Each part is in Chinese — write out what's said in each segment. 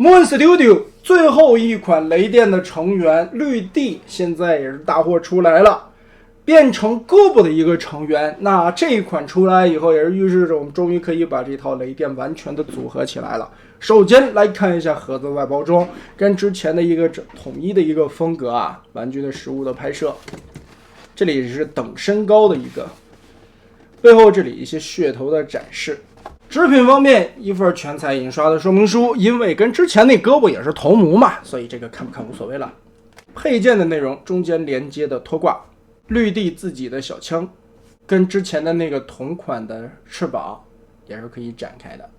Moon Studio 最后一款雷电的成员绿地现在也是大货出来了，变成胳膊的一个成员。那这一款出来以后，也是预示着我们终于可以把这套雷电完全的组合起来了。首先来看一下盒子外包装，跟之前的一个统一的一个风格啊，玩具的实物的拍摄，这里是等身高的一个，背后这里一些噱头的展示。制品方面，一份全彩印刷的说明书，因为跟之前那胳膊也是头模嘛，所以这个看不看无所谓了。配件的内容，中间连接的拖挂，绿地自己的小枪，跟之前的那个同款的翅膀也是可以展开的。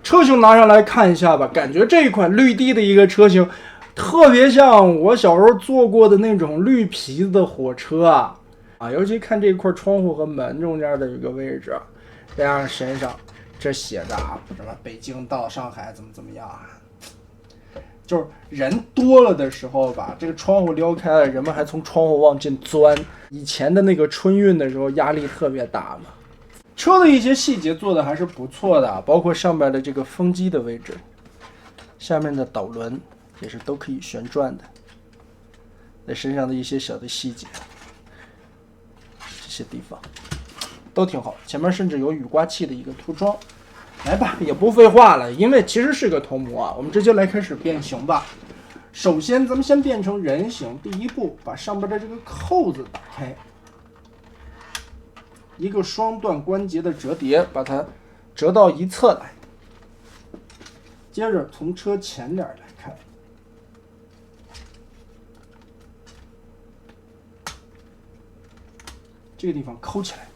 车型拿上来看一下吧，感觉这一款绿地的一个车型，特别像我小时候坐过的那种绿皮子的火车啊，尤其看这块窗户和门中间的一个位置，这样身上。这写的什么北京到上海怎么样啊？就是人多了的时候吧，这个窗户撩开了，人们还从窗户往进钻。以前的那个春运的时候压力特别大嘛。车的一些细节做的还是不错的，包括上面的这个风机的位置，下面的导轮也是都可以旋转的。在身上的一些小的细节，这些地方都挺好，前面甚至有雨刮器的一个涂装。来吧，也不废话了，因为其实是个头模啊，我们直接来开始变形吧。首先咱们先变成人形，第一步把上边的这个扣子打开，一个双段关节的折叠，把它折到一侧来。接着从车前脸来看，这个地方抠起来，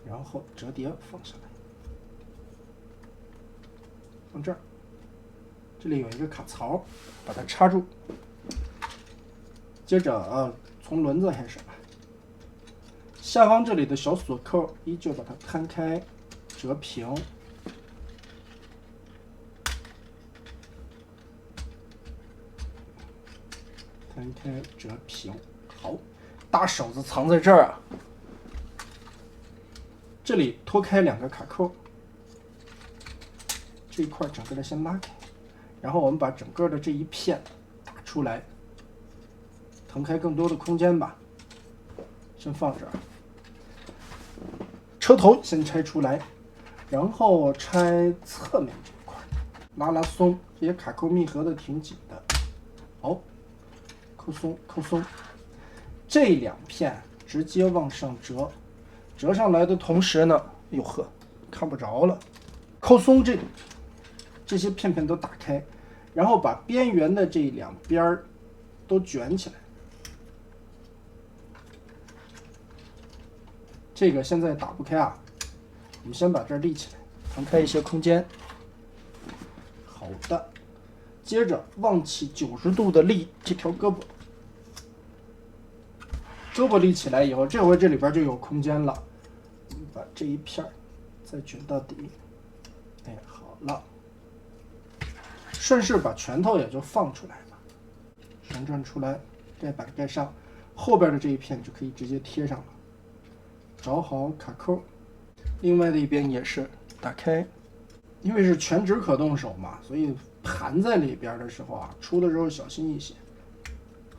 然后折叠放下来，放这儿，这里有一个卡槽，把它插住。接着从轮子开始吧，下方这里的小锁扣依旧把它摊开，折平，摊开折平。好，大手子藏在这儿啊。这里脱开两个卡扣，这一块整个的先拉开，然后我们把整个的这一片打出来，腾开更多的空间吧。先放这儿，车头先拆出来，然后拆侧面这一块，拉松，这些卡扣密合的挺紧的。好，扣松，这两片直接往上折。折上来的同时呢，哟呵，看不着了。扣松这些片片都打开，然后把边缘的这两边都卷起来。这个现在打不开啊，我们先把这儿立起来，腾开一些空间。好的，接着往起90度的立这条胳膊。胳膊立起来以后，这回这里边就有空间了。把这一片再卷到底，哎，好了。顺势把拳头也就放出来了，旋转出来，盖板盖上，后边的这一片就可以直接贴上了。找好卡扣，另外的一边也是打开，因为是全指可动手嘛，所以盘在里边的时候啊，出的时候小心一些。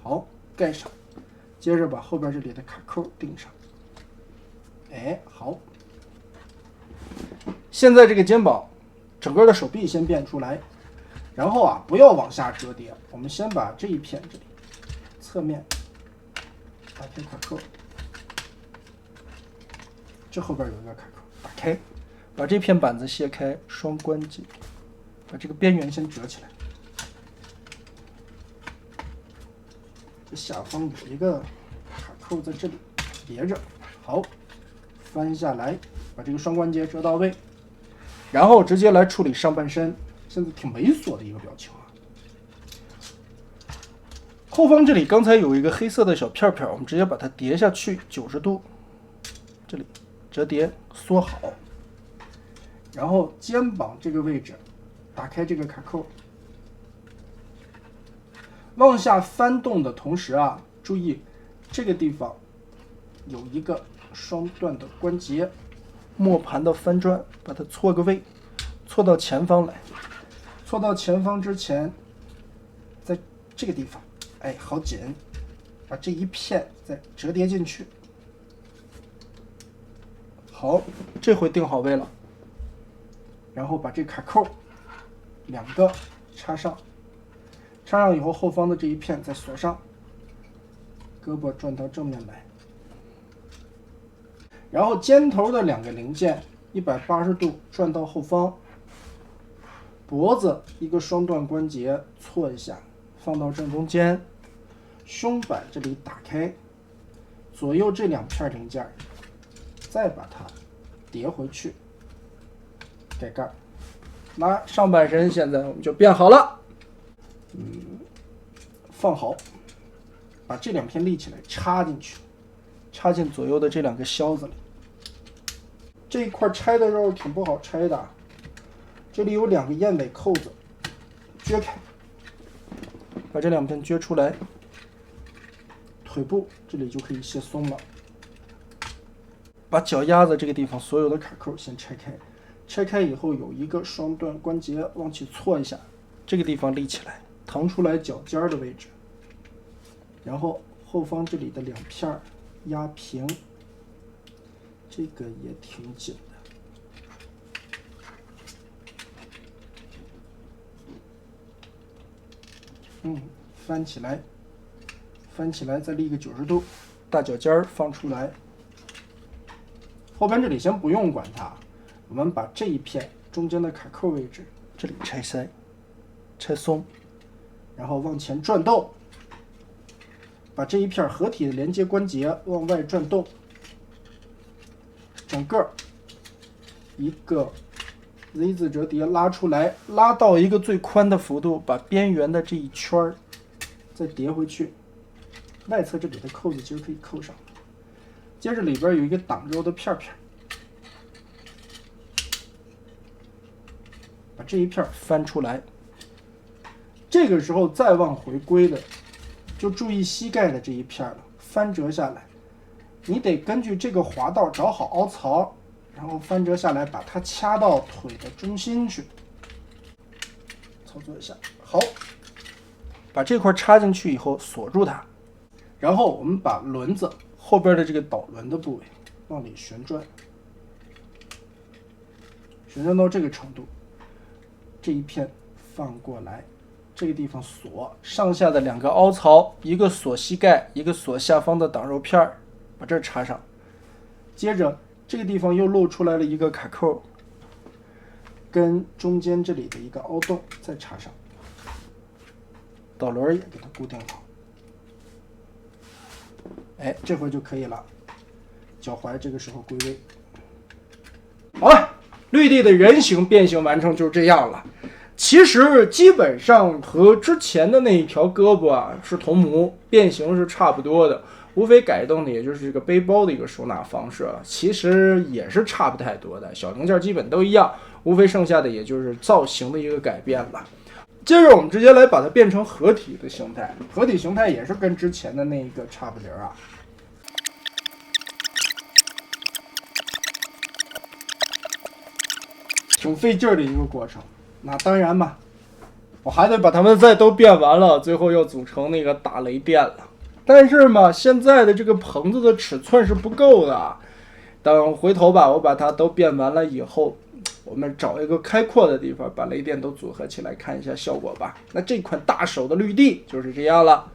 好，盖上。接着把后边这里的卡扣钉上，哎，好。现在这个肩膀，整个的手臂先变出来，然后啊，不要往下折叠，我们先把这一片这里侧面打开卡扣，这后边有一个卡扣，打开，把这片板子卸开，双关节，把这个边缘先折起来。下方有一个卡扣在这里别着，好，翻下来，把这个双关节折到位，然后直接来处理上半身。现在挺猥琐的一个表情啊。后方这里刚才有一个黑色的小片片，我们直接把它叠下去90度，这里折叠缩好，然后肩膀这个位置打开这个卡扣。往下翻动的同时啊，注意这个地方有一个双段的关节，磨盘的翻转，把它错个位，错到前方来。错到前方之前，在这个地方，哎，好紧，把这一片再折叠进去。好，这回定好位了，然后把这卡扣两个插上，插上以后后方的这一片再锁上，胳膊转到正面来，然后尖头的两个零件180度转到后方，脖子一个双段关节错一下，放到正中间，胸板这里打开，左右这两片零件再把它叠回去，盖盖。那上半身现在我们就变好了，放好，把这两片立起来插进去，插进左右的这两个销子里。这一块拆的时候挺不好拆的，这里有两个燕尾扣子，撅开，把这两片撅出来，腿部这里就可以卸松了。把脚丫子这个地方所有的卡扣先拆开，拆开以后有一个双段关节往起错一下，这个地方立起来，腾出来脚尖的位置，然后后方这里的两片压平，这个也挺紧的。翻起来，翻起来再立个90度，大脚尖放出来。后边这里先不用管它，我们把这一片中间的卡扣位置这里拆塞、拆松，然后往前转动，把这一片合体的连接关节往外转动，整个一个 Z 字折叠拉出来，拉到一个最宽的幅度，把边缘的这一圈再叠回去，外侧这里的扣子其实可以扣上。接着里边有一个挡肉的片片，把这一片翻出来。这个时候再往回归的，就注意膝盖的这一片了，翻折下来，你得根据这个滑道找好凹槽，然后翻折下来，把它掐到腿的中心去。操作一下，好，把这块插进去以后锁住它，然后我们把轮子后边的这个导轮的部位往里旋转，旋转到这个程度，这一片放过来，这个地方锁上下的两个凹槽，一个锁膝盖，一个锁下方的挡肉片，把这插上。接着这个地方又露出来了一个卡扣，跟中间这里的一个凹洞再插上，导轮也给它固定好。哎，这回就可以了，脚踝这个时候归位。好了，绿地的人形变形完成就是这样了。其实基本上和之前的那一条胳膊啊是同模，变形是差不多的，无非改动的也就是这个背包的一个收纳方式，其实也是差不太多的，小零件基本都一样，无非剩下的也就是造型的一个改变了。接着我们直接来把它变成合体的形态，合体形态也是跟之前的那个差不离啊。挺费劲儿的一个过程，那当然嘛，我还得把它们再都变完了，最后又组成那个大雷电了。但是嘛，现在的这个棚子的尺寸是不够的，等回头吧，我把它都变完了以后，我们找一个开阔的地方，把雷电都组合起来，看一下效果吧。那这款大手的绿地就是这样了。